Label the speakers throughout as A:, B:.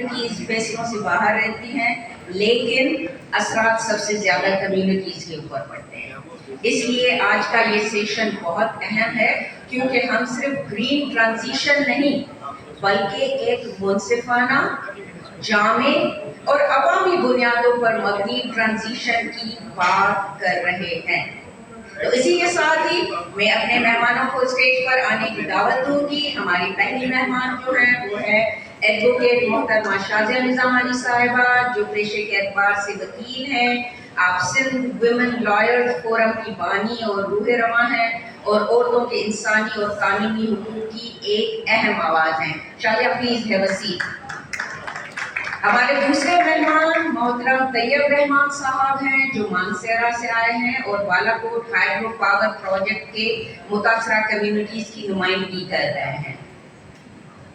A: Communities فیصلوں سے باہر رہتی ہیں، لیکن اثرات سب سے زیادہ کمیونٹیز کے اوپر پڑتے ہیں. اس لیے آج کا یہ سیشن بہت اہم ہے، کیونکہ ہم صرف گرین ٹرانزیشن نہیں بلکہ ایک منصفانہ، جامع اور عوامی بنیادوں پر مبنی ٹرانزیشن کی بات کر رہے ہیں. تو اسی کے ساتھ ہی میں اپنے مہمانوں کو اسٹیج پر آنے کی دعوت دوں گی. ہماری پہلی مہمان جو ہے وہ ہے ایڈوکیٹ محترمہ شازیہ نظام علی صاحبہ، جو پیشے کے اعتبار سے وکیل ہیں. آپ سندھ ویمن لائرز فورم کی بانی اور روح رواں ہیں اور عورتوں کے انسانی اور قانونی حقوق کی ایک اہم آواز ہیں. Shazia please have a seat. ہمارے دوسرے مہمان محترم طیب رحمان صاحب ہیں، جو مانسہرہ سے آئے ہیں اور بالاکوٹ ہائیڈرو پاور پروجیکٹ کے متاثرہ کمیونٹیز کی نمائندگی کر رہے ہیں.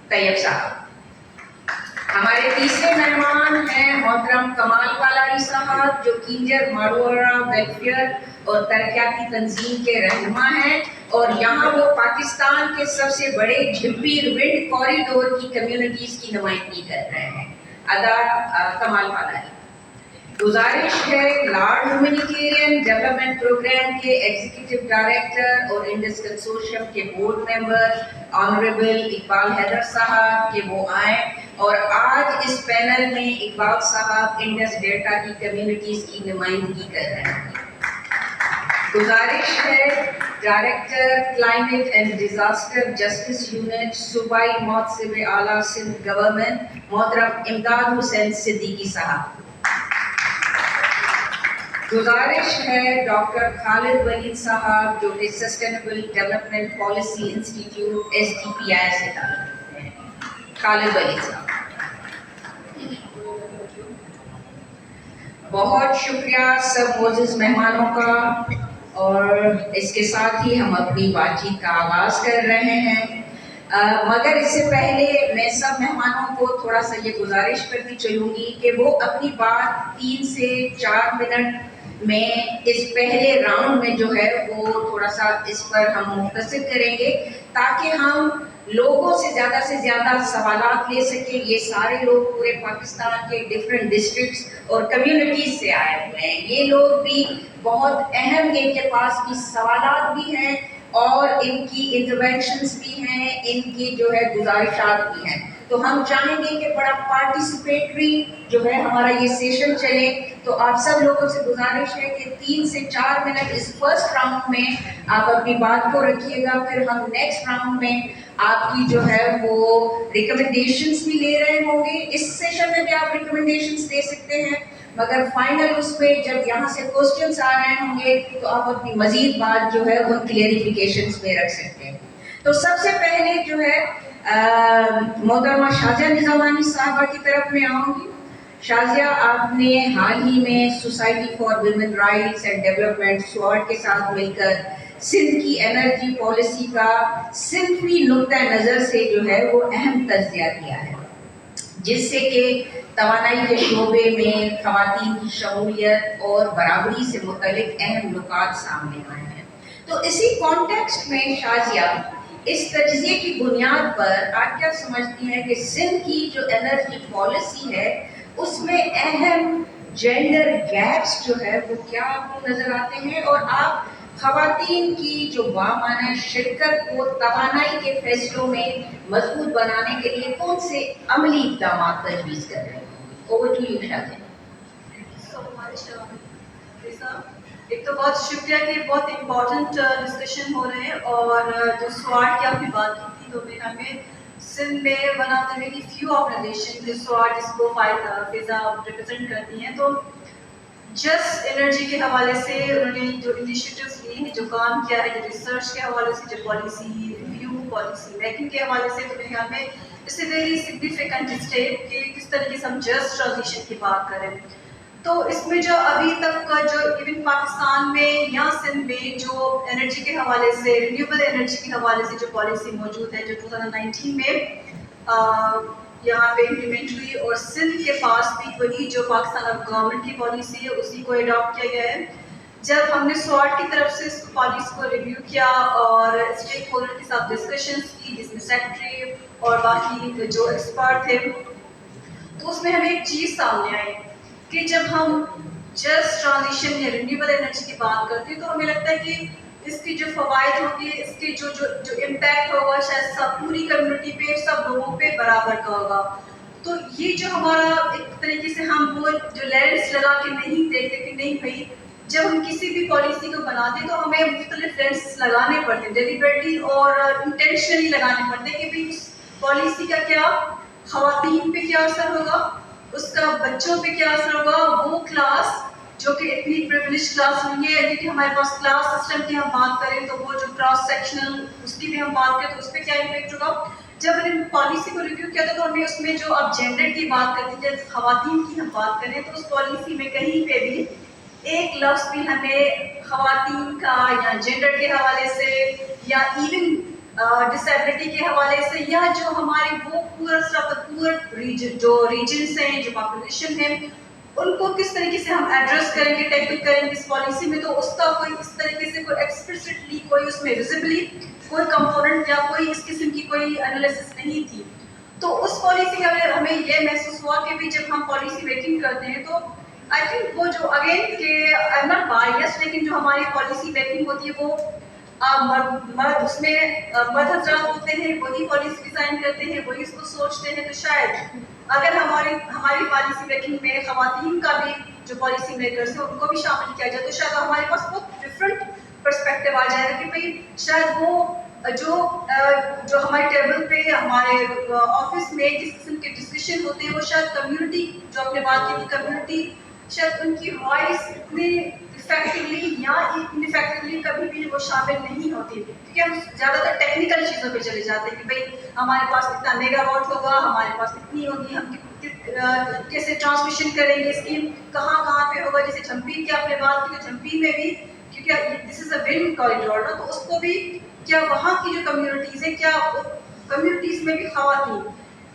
A: طیب صاحب. ہمارے تیسرے مہمان ہیں محترم کمال پالاری صاحب، جو کینجر ماروارا ویلفیئر اور ترقیاتی تنظیم کے رہنما ہیں اور یہاں وہ پاکستان کے سب سے بڑے جھپیر ونڈ کوریڈور کی کمیونٹیز کی نمائندگی کر رہے ہیں. کمال پالاری. گزارش ہے لارڈ ہیومینیٹیرین ڈیولپمنٹ پروگرام کے ایگزیکٹو ڈائریکٹر اور انڈس کنسورشیم کے board member honourable Iqbal Haider صاحب کہ وہ آئیں اور آج اس پینل میں اقبال صاحب انڈس ڈیلٹا کی کمیونٹیز کی نمائندگی کر رہے ہیں. گزارش ہے director climate and disaster justice unit صوبائی محتسب اعلیٰ سندھ گورنمنٹ محترم امداد حسین صدیقی صاحب. گزارش ہے ڈاکٹر خالد ولید صاحب، جو کہ sustainable development policy institute SDPI سے تعلق ہیں. خالد ولید صاحب. بہت شکریہ سب معزز مہمانوں کا، اور اس کے ساتھ ہی ہم اپنی بات چیت کا آغاز کر رہے ہیں. مگر اس سے پہلے میں سب مہمانوں کو تھوڑا سا یہ گزارش کرتی چلوں گی کہ وہ اپنی بات 3 سے 4 منٹ میں اس پہلے راؤنڈ میں جو ہے وہ تھوڑا سا اس پر ہم مختصر کریں گے، تاکہ ہم لوگوں سے زیادہ سوالات لے سکیں. یہ سارے لوگ پورے پاکستان کے ڈفرینٹ ڈسٹرکٹس اور کمیونٹیز سے آئے ہوئے ہیں. یہ لوگ بھی بہت اہم، ان کے پاس بھی سوالات بھی ہیں اور ان کی انٹروینشنز بھی ہیں، ان کی جو ہے گزارشات بھی ہیں. تو ہم چاہیں گے کہ بڑا پارٹیسپیٹری جو ہے ہمارا یہ سیشن چلے. تو آپ سب لوگوں سے گزارش ہے کہ 3 سے 4 منٹ اس فرسٹ راؤنڈ میں آپ اپنی بات کو رکھیے گا. پھر ہم نیکسٹ راؤنڈ میں آپ کی جو ہے وہ ریکمنڈیشنز بھی لے رہے ہوں گے. اس سیشن میں بھی آپ ریکمنڈیشنز دے سکتے ہیں، مگر فائنل اس پہ جب یہاں سے کوسچنز آ رہے ہوں گے تو آپ اپنی مزید بات جو ہے ان کلیریفیکیشنز میں رکھ سکتے ہیں. تو سب سے پہلے جو ہے محترمہ شازیہ نظام علی صاحبہ کی طرف میں آؤں گی. شازیہ، آپ نے حال ہی میں society for women rights and development Swat کے ساتھ مل کر سندھ کی انرجی پالیسی کا صنفی نقطہ نظر سے جو ہے وہ اہم تجزیہ کیا ہے، جس سے کہ توانائی کے شعبے میں خواتین کی شمولیت اور برابری سے متعلق اہم نکات سامنے آئے ہیں. تو اسی کانٹیکسٹ میں شازیہ اس تجزیے کی بنیاد پر آپ کیا سمجھتی ہیں کہ سندھ کی جو انرجی پالیسی ہے اس میں اہم جینڈر گیپس جو ہے وہ کیا آپ کو نظر آتے ہیں، اور آپ خواتین کی جو بامعنی شرکت کو توانائی کے فیصلوں میں مضبوط بنانے کے لیے کون سے عملی اقدامات تجویز کر رہے ہیں؟ Over to you Shazia.
B: ایک تو بہت شکریہ کہ بہت امپورٹنٹ ڈسکشن ہو رہے ہیں، اور جو سواٹ کی آپ نے بات کی تھی تو ہمیں سندھ میں one of the very few organization جو سواٹ اس کو فضا ریپرزینٹ کرتی ہیں. تو جسٹ انرجی کے حوالے سے انہوں نے جو انیشیٹوز لیے ہیں، جو کام کیا ہے، جو ریسرچ کے حوالے سے، جو پالیسی ریویو، پالیسی میکنگ کے حوالے سے، تو میرے خیال میں اس اے ویری سگنیفیکنٹ اسٹیپ کہ کس طریقے سے ہم جسٹ ٹرانزیشن کی بات کریں. تو اس میں جو ابھی تک کا جو ایون پاکستان میں یا سندھ میں جو انرجی کے حوالے سے، رینیوبل انرجی کے حوالے سے جو پالیسی موجود ہے، جو 2019 میں یہاں پہ امپلیمنٹ ہوئی، اور سندھ کے پاس بھی وہی جو پاکستان گورنمنٹ کی پالیسی ہے اسی کو اڈاپٹ کیا گیا ہے. جب ہم نے سواٹ کی طرف سے اس پالیسی کو ریویو کیا اور اسٹیک ہولڈر کے ساتھ ڈسکشنز کی، جس میں سیکرٹری اور باقی جو ایکسپرٹ تھے، تو میں ہمیں ایک چیز سامنے آئی کہ جب ہم جسٹ ٹرانزیشن یا رینیویبل انرجی کی بات کرتے ہیں تو ہمیں لگتا ہے کہ اس کی جو فوائد ہوگی، اس کے جو امپیکٹ ہوگا شاید سب پوری کمیونٹی پہ، سب لوگوں پہ برابر کا ہوگا. تو یہ جو ہمارا ایک طریقے سے ہم وہ جو لینس لگا کے نہیں دیکھتے کہ نہیں بھائی جب ہم کسی بھی پالیسی کو بناتے ہیں تو ہمیں مختلف لینس لگانے پڑتے ہیں ڈیلیبریٹلی اور انٹینشنلی لگانے پڑتے ہیں کہ بھائی اس پالیسی کا کیا خواتین پہ کیا اثر ہوگا، اس کا بچوں پہ کیا اثر ہوگا، وہ کلاس جو کہ اتنی پریویلیج کلاس نہیں ہے. یعنی ہمارے پاس کلاس سسٹم کی ہم بات کریں تو وہ جو کراس سیکشنل اس کی بھی ہم بات کریں تو اس پہ کیا امپیکٹ ہوگا. جب ہم نے پالیسی کو ریویو کیا تھا تو ہمیں اس میں جو اب جینڈر کی بات کرتے ہیں، جب خواتین کی ہم بات کریں تو اس پالیسی میں کہیں پہ بھی ایک لفظ بھی ہمیں خواتین کا یا جینڈر کے حوالے سے یا ایون ڈسیبلٹی کے حوالے سے یا جو ہمارے وہ پور ریجن جو ریجنس ہیں جو پاپولیشن ہے ان کو کس طریقے سے ہم ایڈریس کریں گے ٹیکل کریں گے اس پالیسی میں، تو اس کا کوئی اس طریقے سے کوئی ایکسپلسٹلی کوئی اس میں ویزیبلی کوئی کمپوننٹ یا کوئی اس قسم کی کوئی انالیسس نہیں تھی. تو اس پالیسی کا ہمیں یہ محسوس ہوا کہ بھی جب ہم پالیسی میکنگ کرتے ہیں تو آئی تھنک وہ جو اگین کہ آئی ایم ناٹ بائیس لیکن جو ہماری پالیسی میکنگ ہوتی ہے وہ مرد اس میں مرد حضرات ہوتے ہیں، وہی پالیسی ڈیزائن کرتے ہیں، وہی اس کو سوچتے ہیں. تو شاید اگر ہماری پالیسی میکنگ میں خواتین کا بھی جو پالیسی میکرس ہیں ان کو بھی شامل کیا جائے تو شاید ہمارے پاس بہت ڈفرینٹ پرسپیکٹو آ جائے گا کہ بھائی شاید وہ جو ہمارے ٹیبل پہ ہمارے آفس میں جس قسم کے ڈسکشن ہوتے ہیں وہ شاید کمیونٹی جو آپ نے بات کی تھی کمیونٹی شاید ان کی وائس اتنے افیکٹولی یا انفیکٹولی کبھی بھی وہ شامل نہیں ہوتی کیونکہ ہم زیادہ تر ٹیکنیکل چیزوں پہ چلے جاتے ہیں کہ بھائی ہمارے پاس اتنا میگا واٹ ہوگا، ہمارے پاس اتنی ہوگی، ہم کیسے ٹرانسمیشن کریں گے، اسکیم کہاں پہ ہوگا. جیسے جھمپی کی آپ نے بات کی تو جھمپی میں بھی کیونکہ دس از اے ونڈ کوریڈور نا، تو اس کو بھی کیا وہاں کی جو کمیونٹیز ہیں کیا کمیونٹیز میں بھی خواتین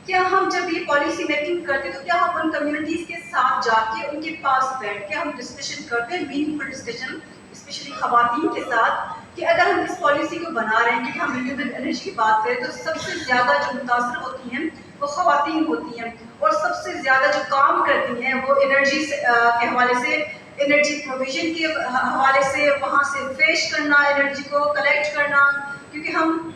B: کیا ہم جب یہ پالیسی میکنگ کرتے تو کیا ہم ان کمیونٹیز کے ساتھ جا کے ان کے پاس بیٹھ کے ہم ڈسکشن کرتے ہیں میننگ فل ڈسکشن اسپیشلی خواتین کے ساتھ کہ اگر ہم اس پالیسی کو بنا رہے ہیں کہ ہم رینیویبل انرجی کی بات کریں تو سب سے زیادہ جو متاثر ہوتی ہیں وہ خواتین ہوتی ہیں اور سب سے زیادہ جو کام کرتی ہیں وہ انرجی کے حوالے سے انرجی پروویژن کے حوالے سے وہاں سے فیش کرنا انرجی کو کلیکٹ کرنا. کیونکہ ہم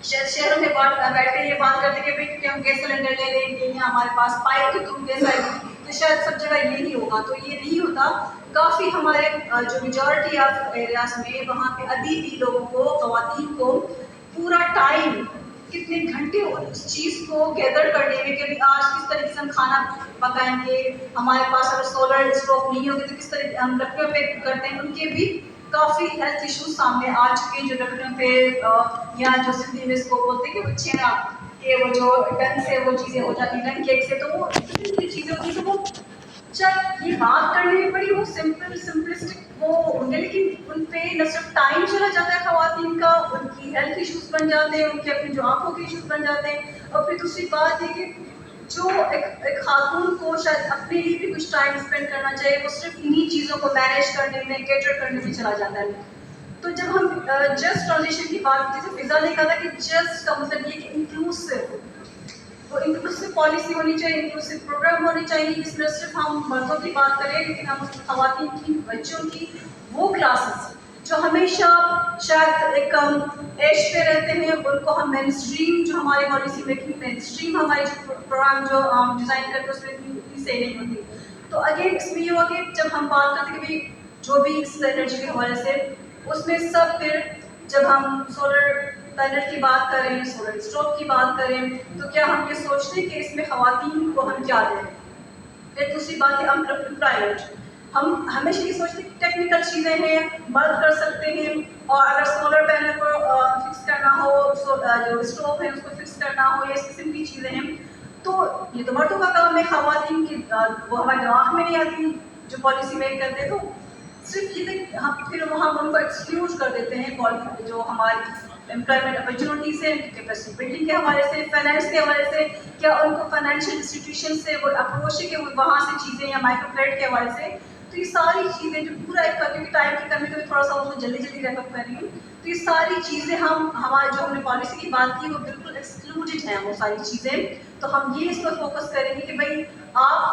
B: شہروں میں بیٹھ کے یہ بات کرتے کہ بھائی کیونکہ ہم گیس سلنڈر لے لیں گے یا ہمارے پاس پائپ کے تم گیس آئے گی تو شاید سب جگہ یہی ہوگا. تو یہ نہیں ہوتا. کافی ہمارے جو میجورٹی آف ایریاز میں وہاں پہ ابھی بھی لوگوں کو خواتین کو پورا ٹائم کتنے گھنٹے اس چیز کو گیدر کرنے میں کہ آج کس طریقے سے ہم کھانا پکائیں گے، ہمارے پاس اگر سولر اسٹوو نہیں ہوگی تو کس طرح ہم لکڑیوں پہ کرتے ہیں. ان کے بھی کافی ہیلتھ ایشوز سامنے آ چکے ہیں جو لکڑیوں پہ یا جو سندھی میں اس کو بولتے ہیں کہ وہ چھینا کہ وہ جو ڈن سے وہ چیزیں ہو جاتی ہیں ڈن کیک سے، تو وہ اتنی چیزیں ہوتی ہیں تو وہ چل یہ بات کرنے میں بڑی وہ سمپلسٹک وہ ہوں گے لیکن ان پہ نہ صرف ٹائم چلا جاتا ہے خواتین کا، ان کی ہیلتھ ایشوز بن جاتے ہیں، ان کے اپنی جو آنکھوں کے ایشوز بن جاتے ہیں. اور پھر دوسری بات یہ کہ جو ایک خاتون کو شاید اپنے لیے بھی کچھ ٹائم اسپینڈ کرنا چاہیے وہ صرف انہی چیزوں کو مینیج کرنے میں کیٹر کرنے میں چلا جاتا ہے. تو جب ہم جسٹ ٹرانزیشن کی بات جیسے فضا نے کہا تھا کہ جسٹ کا مطلب یہ کہ انکلوسو، وہ انکلوسو پالیسی ہونی چاہیے، انکلوسو پروگرام ہونے چاہیے جس میں صرف ہم مردوں کی بات کریں لیکن ہم خواتین کی بچوں کی وہ کلاسز جو ہمیشہ شاید ایک ایج پہ رہتے ہیں ان کو ہم مین اسٹریم جو ہماری پالیسی میکنگ مین اسٹریم ہماری جو پروگرام جو ہم ڈیزائن کرتے ہیں اس میں اتنی صحیح نہیں ہوتی. تو اگین اس میں یہ ہوا کہ جب ہم بات کرتے ہیں کہ بھائی جو بھی اس انرجی کے حوالے سے اس میں سب پھر جب ہم سولر پینل کی بات کریں سولر اسٹوو کی بات کریں تو کیا ہم یہ سوچتے ہیں کہ اس میں خواتین کو ہم کیا دیں. پھر دوسری بات ہے امپلائمنٹ. ہم ہمیشہ یہ سوچتے ہیں کہ ٹیکنیکل چیزیں ہیں مرد کر سکتے ہیں اور اگر سولر پینل کو فکس کرنا ہو جو اسٹوو ہے اس کو فکس کرنا ہو یا اس قسم کی چیزیں ہیں تو یہ تو مردوں کا کام ہے. خواتین کی وہ ہمارے دماغ میں نہیں آتی جو پالیسی میک کرتے ہیں. تو صرف یہ ہم پھر وہاں ان کو ایکسکلوڈ کر دیتے ہیں جو ہماری امپلائمنٹ اپرچونیٹیز ہیں کیپیسٹی بلڈنگ کے حوالے سے فائنینس کے حوالے سے کیا ان کو فائنینشیل انسٹیٹیوشن سے وہ اپروچ ہے کہ وہاں سے چیزیں یا مائکرو کریڈٹ کے حوالے سے. تو یہ ساری چیزیں جو پورا ایک کیونکہ ٹائم کی کمی تو تھوڑا سا وہ جلدی ریپ اپ کریں گے. تو یہ ساری چیزیں ہمارے جو ہم نے پالیسی کی بات کی وہ بالکل ایکسکلوڈیڈ ہیں وہ ساری چیزیں. تو ہم یہ اس پر فوکس کریں گے کہ بھائی آپ